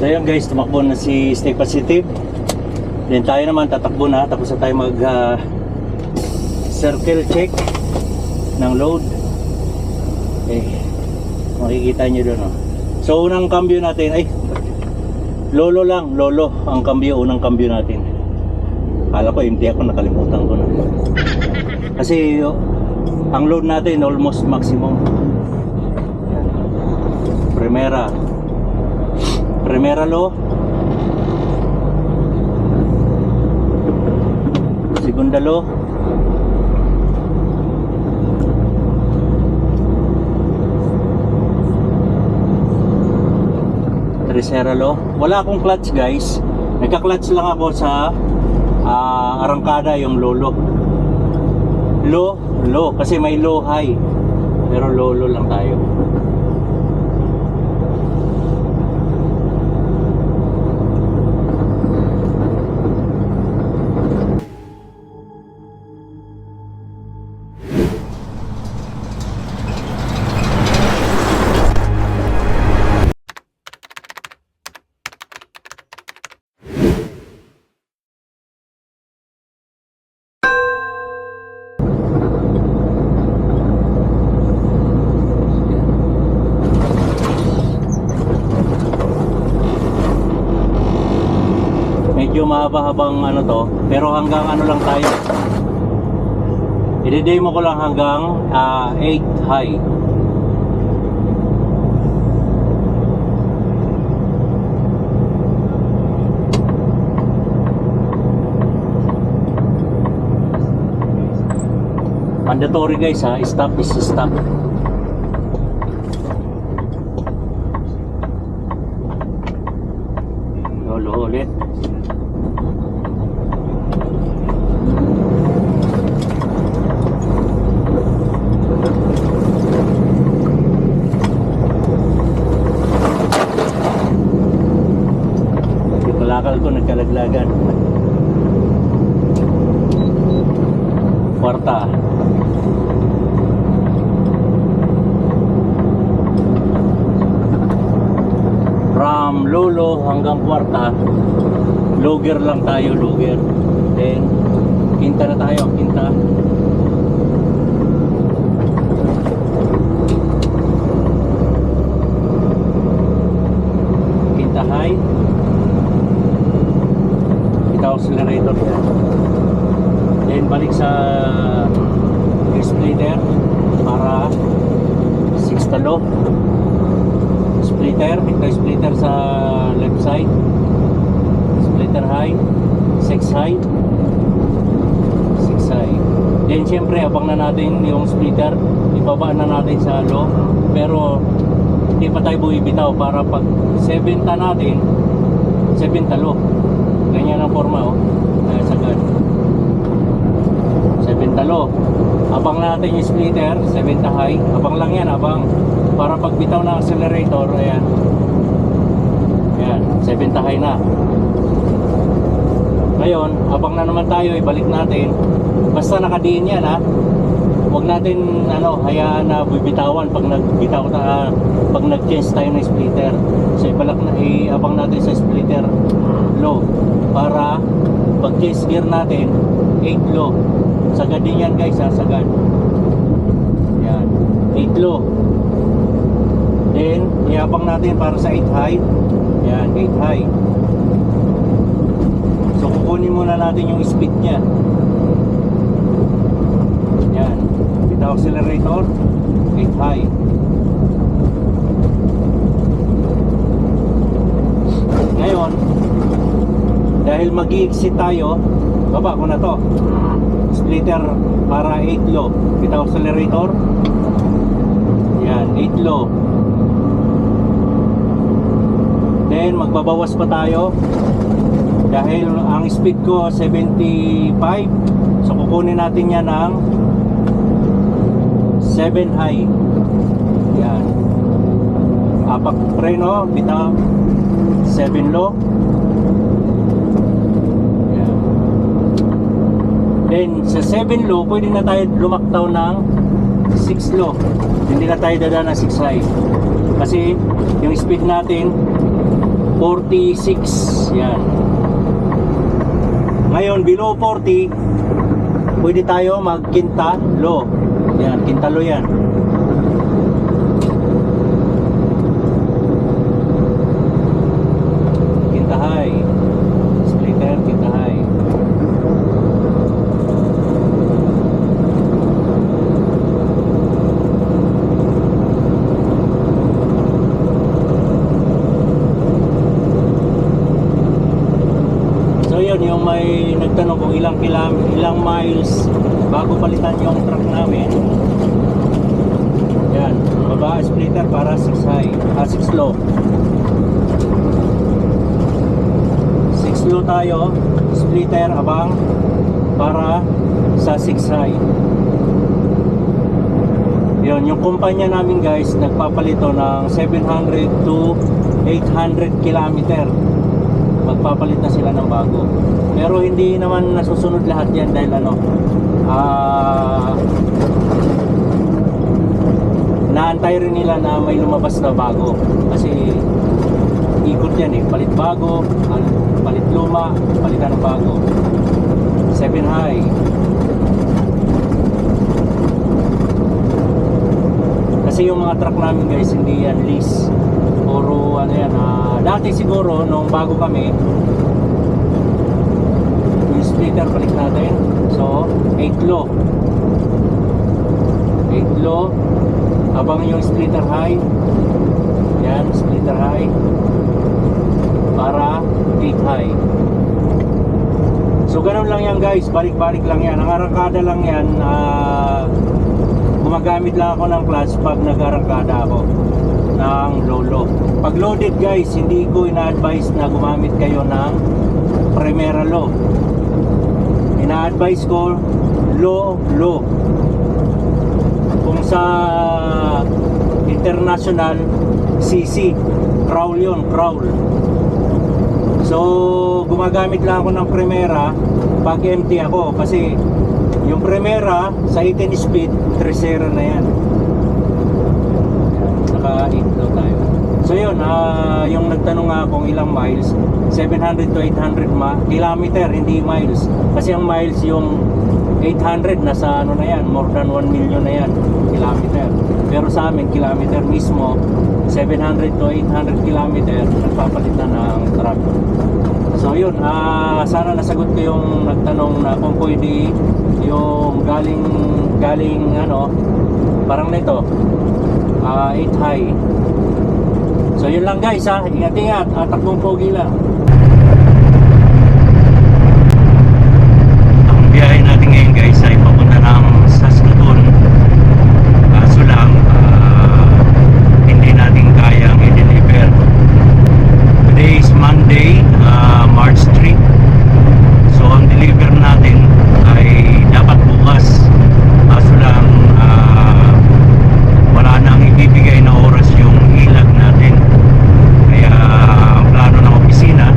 So yun guys, tumakbo na si Snake Positive. Then tayo naman tatakbo na, tapos na tayo mag circle check ng load. Okay, makikita nyo doon, oh. So unang cambio natin ay lolo lang, lolo ang cambio, unang cambio natin. Kala ko empty ako, nakalimutan ko na. Kasi ang load natin almost maximum. Yan. Primera low, segunda low, tercera low. Wala akong clutch guys, nagka-clutch lang ako sa arangkada, yung low kasi may low high, pero low lang tayo. Medyo mahaba-habang ano to, pero hanggang ano lang tayo, i-demo ko lang hanggang 8 high. Mandatory guys ha, stop is stop. Lolo ulit. Kalakal ko nagkalaglagan. Kwarta. From lolo hanggang kwarta, logger lang tayo, logger. Then quinta na tayo, quinta. Quinta high. Accelerator yan. Then balik sa splitter para 6 low. Splitter, ito splitter sa left side, splitter high, 6 high, 6 high. Then syempre abang na natin yung splitter, ibaba na natin sa low, pero hindi pa tayo buibitaw para pag 7 natin, 7 low. Ganyan ang forma, oh. Sagad. 7 low. Abang natin yung splitter, 7 high. Abang lang yan, abang. Para pag bitaw ng accelerator, ayan. Ayan, 7 high na. Ngayon, abang na naman tayo, ibalik natin. Basta nakadiin yan, ha. Huwag natin, hayaan na bibitawan pag nagbitaw pag nag-change tayo ng splitter. So, abang natin sa splitter low. Para pag change gear natin 8 low, sagad din yan guys, sagad yan, 8 low. Then iabang natin para sa 8 high, yan, 8 high. So kukunin muna natin yung speed nya, yan, bitaw accelerator, 8 high. Ngayon dahil mag-i-exit tayo, baba ko na to, splitter para 8 low, bitaw accelerator, yan, 8 low. Then magbabawas pa tayo dahil ang speed ko 75, so kukunin natin yan ng 7 high, yan, apak preno, bitaw 7 low. Then sa 7 low, pwede na tayo lumaktaw ng 6 low. Hindi na tayo dadaan ng 6 high. Kasi yung speed natin 46. Yan. Ngayon, below 40, pwede tayo mag-Quintalo. Yan, Quintalo yan. Quinta high. Splitter, Quinta high. Yung may nagtanong kung ilang miles bago palitan yung truck namin. Yan, baba splitter para 6 high, 6 low. 6 low tayo, splitter abang para sa 6 high. Yun, yung kumpanya namin guys nagpapalito ng 700 to 800 kilometer. Magpapalit na sila ng bago. Pero hindi naman nasusunod lahat yan dahil naantay rin nila na may lumabas na bago. Kasi ikot yan eh. Palit bago, palit luma, palitan ng bago. 7 high. Kasi yung mga truck namin guys hindi yan lease. Puro ano yan, dati siguro nung bago kami yung splitter balik natin. So 8 low 8 low abang yung splitter high. Yan, splitter high para 8 high. So ganun lang yan guys, balik-balik lang yan. Ang arangkada lang yan, gumagamit lang ako ng clutch pag nag-arangkada ako ng low. Pag loaded guys, hindi ko ina-advise na gumamit kayo ng Primera low. Ina-advise ko low. Kung sa international CC, crawl yun, crawl. So gumagamit lang ako ng Primera pag empty ako, kasi yung Primera sa 18 speed 3.0 na yan. Naka 8 low tayo. So yun, yung nagtanong nga kung ilang miles, 700 to 800 kilometer, hindi miles. Kasi ang miles yung 800 nasa ano na yan, more than 1 million na yan kilometer. Pero sa amin kilometer mismo 700 to 800 kilometer nagpapalitan ng truck. So yun, sana nasagot ko yung nagtanong na kung pwede yung galing ano, parang nito 8 high. So yun lang guys, ingat-ingat, takbong pogi lang. Ang biyahe natin ngayon guys ay papunta ng Saskatoon. Kaso lang hindi natin kayang i-deliver. Today is Monday, March 3. So ang deliver natin ay dapat bukas. Kaso lang wala nang ibibigay na oras yung ilag natin. Kaya ang plano ng opisina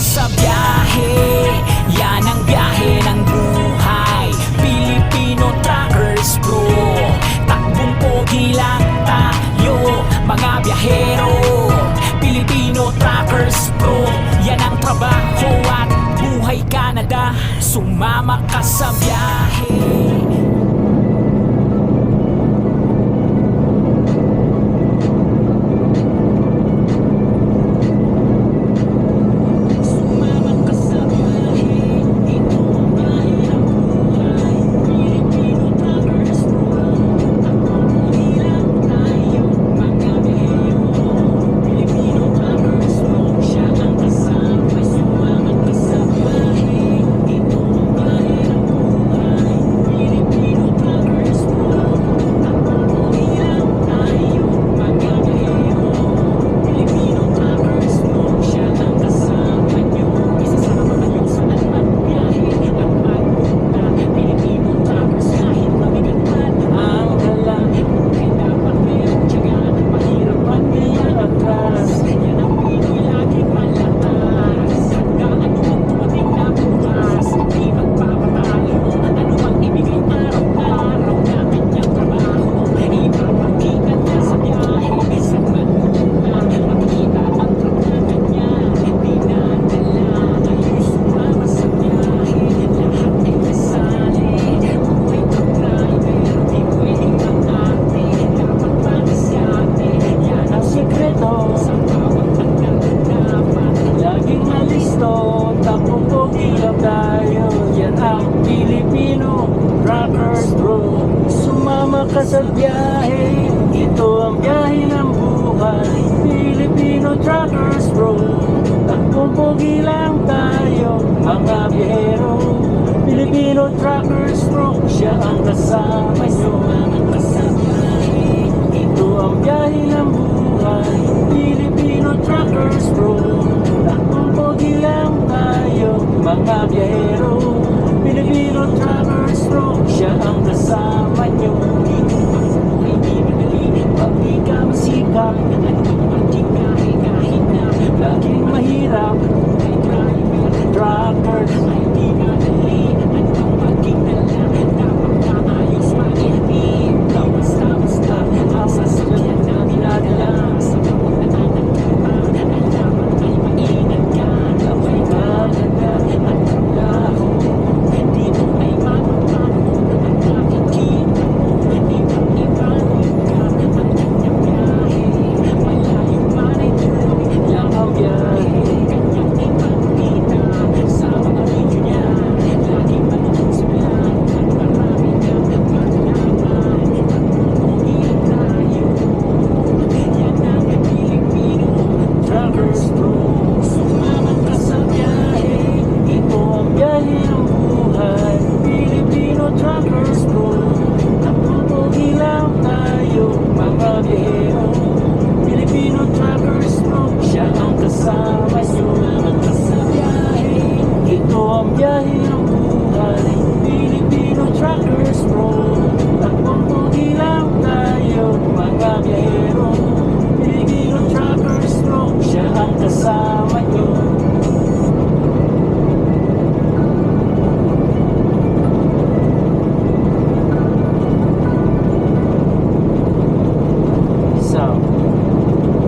sa biyahe, yan ang biyahe ng buhay. Pilipino Truckers Bro, takbong pogi lang tayo, mga biyahero. Pilipino Truckers Bro, yan ang trabaho at buhay Canada. Sumama ka sa biyahe. Ka sa biyahe, ito ang biyahe ng buhay. Filipino Truckers Bro, takbong pogi lang tayo, mga biyahero. Filipino Truckers Bro, siya ang kasama nyo. Ito ang biyahe ng buhay. Filipino Truckers Bro, takbong pogi lang tayo, mga biyahero. Filipino Truckers Bro, siya ang kasama nyo. Pag di ka masikap, laging mahirap. Truckers, hindi na dali. Anong maging dala, dapat maayos maibig. Basta, asa sila na dinadala. Sa bawat nananagpa, dapat ay maingat ka. Gaway ka, at trabaho. Dito ay mapapano ang nakikita mo. Ibang-ibang ka, ang kanyang biyahe. Malayo man ay tuloy lang ang biyahe. Kanyang ipagkita sa mga video niya. Laging manusulan at marami kang paglaban. Pagpupugilan tayo, yan ang Pilipino Truckers Bro. Sumama ka sa biyahe, ito ang biyahe ng buhay. Filipino Truckers Bro, takbupogi lang tayo, mga biyahero. Filipino Truckers Bro, siya ang kasama nyo. Sumama ka sa biyahe, ito ang biyahe ng buhay. Filipino Truckers Bro, takbupogi lang tayo, mga biyahero. Filipino Truckers Bro, siya ang kasama nyo.